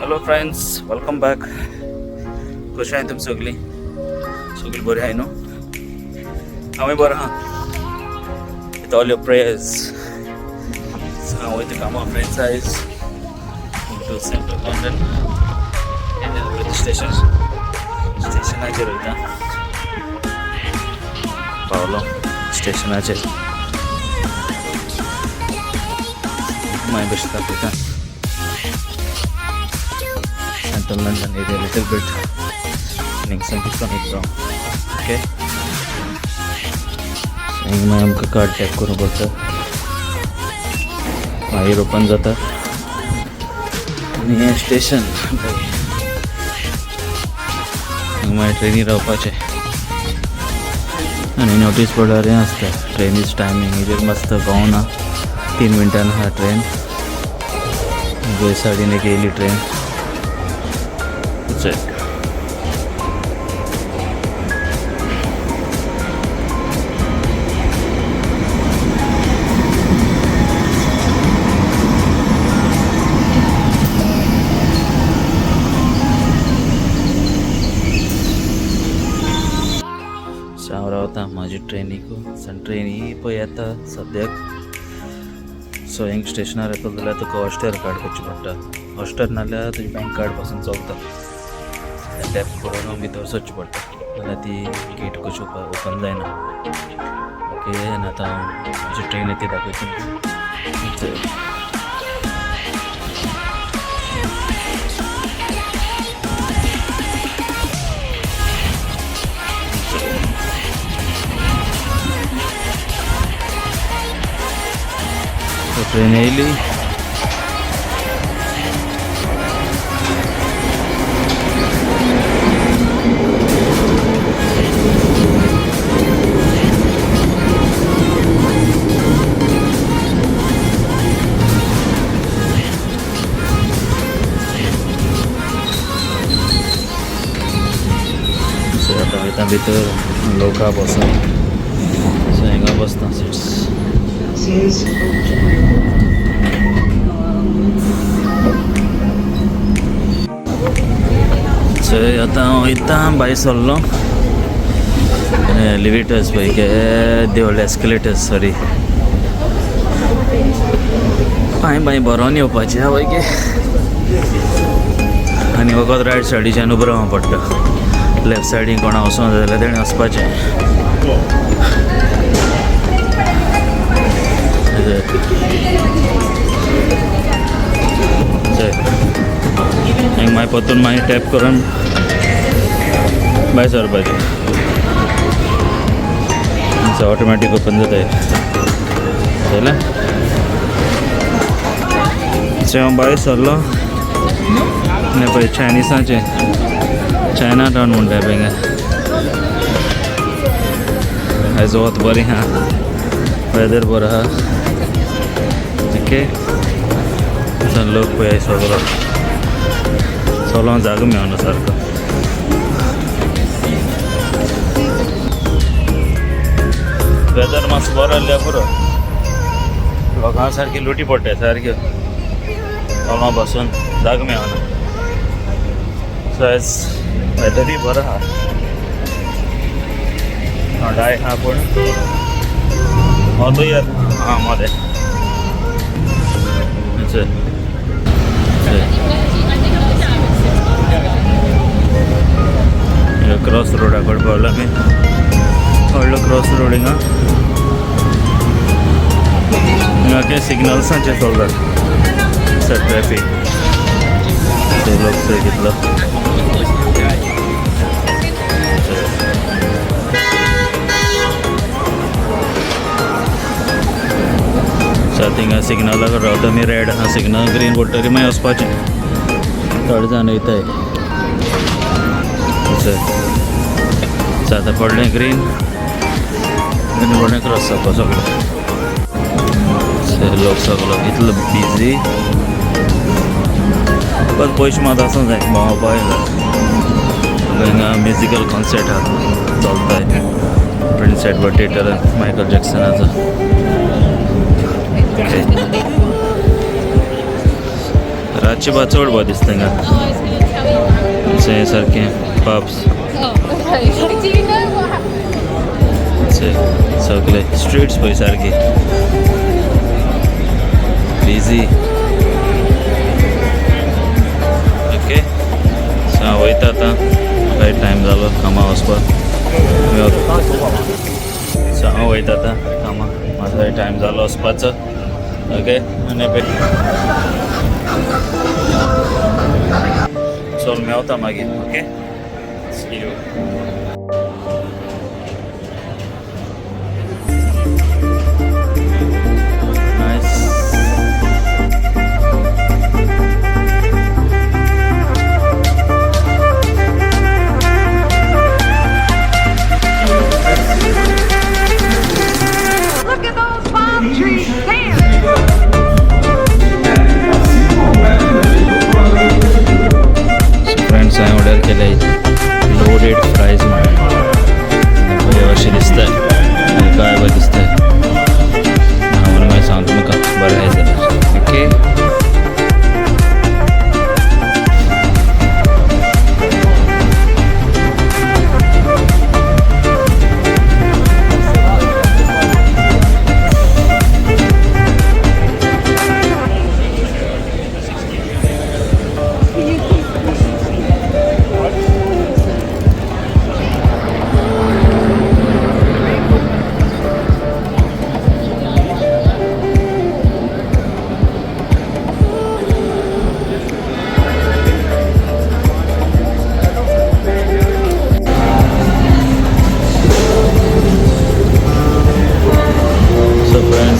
Hello friends, welcome back. कशी आहे तुम्ही सगळी बरी आहे नो? आम्ही बरं हा. With all your prayers. with the Kama franchise to Central London and then with the station आहे रोहिता पावलो स्टेशनाचे माय बसता तिथं Central London area little bit and some people need to okay मैं आमका कार्ड चेक करू पडतं. बाहेर open जातात आणि हे स्टेशन मागीर ट्रेनी रावपाचें आनी नोटीस बोर्डार हें आसता ट्रेनीच टायमींग हेजेर मस्त पावना 3 मिनटान आहा ट्रेन. गोंय सायडीन एक येयली ट्रेन. हांव रावता म्हाजी ट्रेनीक सन ट्रेनी पळय येता सद्याक. सो हिंग स्टेशनार येता जाल्यार तुका हॉस्टेल कार्ड करचें पडटा. हॉस्टेल नाल्यार तुजें बँक कार्ड पासून चलता. टॅप करून भितर सरचें पडटा नाल्यार ती गेट कशी ओपन जायना. ओके आनी आतां हांव म्हाजी ट्रेन येता दाखयता. ट्रेन येयली. सो आतां वयता भितर लोका बसून. सो हिंगा बसता सिट्स. सो आतां हांव वयता भायर सरलो. एलिवेटर्स पळय देवले एस्केलेटर्स सॉरी पांय बरोवन येवपाचें आवय गे. आनी वखद रायट सायडीच्यान उबो रावूंक पडटा. लेफ्ट सायडीन कोणा वचूंक जाय जाल्यार तेणें वचपाचें. मागीर परतून मागीर टॅप करून भायर सरपाचें. ऑटोमॅटीक ओपन जाता जाल्यार. सो हांव भायर सरलो आनी पळय चायनिसाचें चायना टावन म्हणटा पळय हिंगा. आयज वत बरें आहा वेदर बरो आहा. ओके लोक पळय सगळो चलोवंक जागो मेळना सारको. वेदर मातसो बरो आसल्यार पुरो. लोकांक सारकी लुटी पडटा सारक्यो चलोवंक बसून जागो मेळना. सो आयज वेदरूय बरो आहा थंडाय आहा पूण वतूय आहा मदें. क्रॉस रोडाकडेन पावला आमी. व्हडलो क्रॉस रोड हिंगा काय सिग्नल्सांचे चलतात सर ट्रॅफिक. ते लोक थंय घेतलो. थिंगा सिग्नलाक रावता आमी. रेड आहा सिग्नल ग्रीन पडटकीर मागीर वचपाचें. थोडे जाण वयताय. आतां पडलें ग्रीन आनी पडलें क्रॉस जावपा सगळो. लोक सगळो इतलो बिजी. बस पयशे मात आसूंक जाय भोंवपाक. हिंगा म्युजिकल कॉन्सर्ट आहा चलताय. प्रिन्स एडवर्ड थिएटर मायकल जॅक्सनाचो. रातची बा चड बरें दिसता हिंगा अशें सारकें पब्स सगळे स्ट्रीट्स पळय सारकी बिजी. ओके सो हांव वयता आतां काय टायम जालो कामां वचपाक. सो हांव वयता आतां कामां म्हाजो टायम जालो वचपाचो. ओके आनी चल मेवता मागीर. Okay see you. फ्रेंड्स हांवें ऑर्डर केले लोडेड फ्रायज म्हणून अशें दिसता काय बरें दिसता. हांव मागीर सांगता तुमकां बरें आहाय जाल्यार. ओके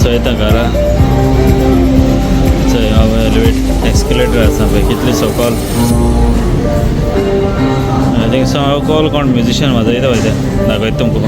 वयता घरा. चल हांव एलिवेट एक्सकलेटर आसा पळय कितली सकल. आय थिंक सो हांव कॉल कोण म्युजिशियन वाजयता पळय ते दाखयता तुमकां.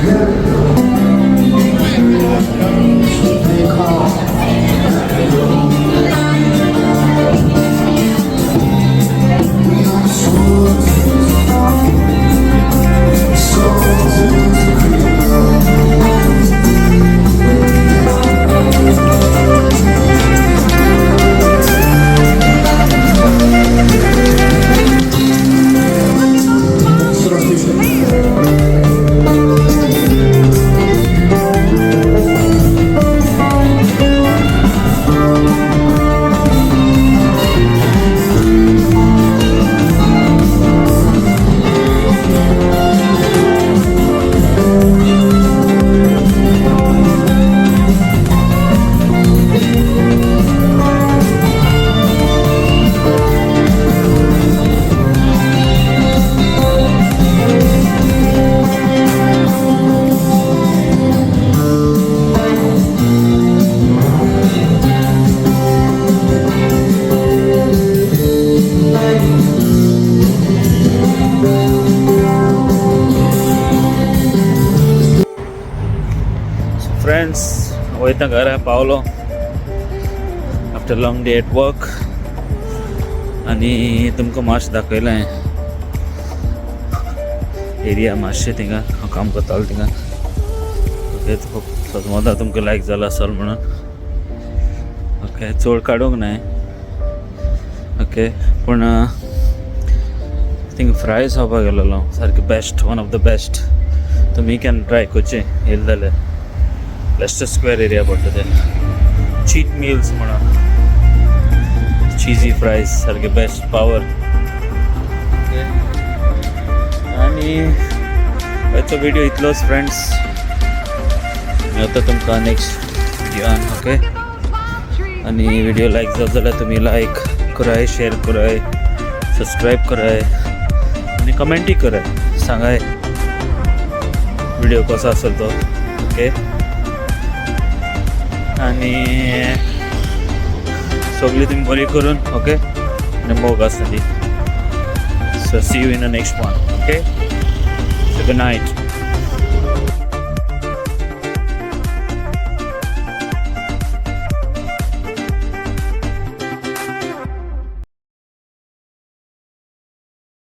फ्रेंड्स वयता घरा पावलो after long day at work. आनी तुमकां मातशें दाखयलें एरिया मातशें थिंगा हांव काम करतालो थिंगा. ओके समजता तुमकां लायक जाला आसल म्हणून. ओके चड काडूंक नाय. ओके पूण थिंगा फ्रायज खावपाक गेलोलो सारकें best one of the best. तुमी कॅन ट्राय करचें येयलें जाल्यार. लेस्टर स्क्वेअर एरिया पडटा ते चीट मील्स म्हणून. चीजी फ्रायज सारके बेस्ट पावर. आनी हेचो व्हिडिओ इतलोच फ्रेंड्स. मेळटा तुमकां नेक्स्ट व्हिडिओन. ओके आनी व्हिडिओ लायक जाता जाल्यार तुमी लायक कराय, शेअर कराय, सबस्क्रायब कराय आनी कमेंटूय कराय. सांगाय व्हिडिओ कसो आसलो तो. ओके आनी सगळी तुम्ही बरी करून. ओके आनी मोग आसतली. So see you in the next one. Okay so good night.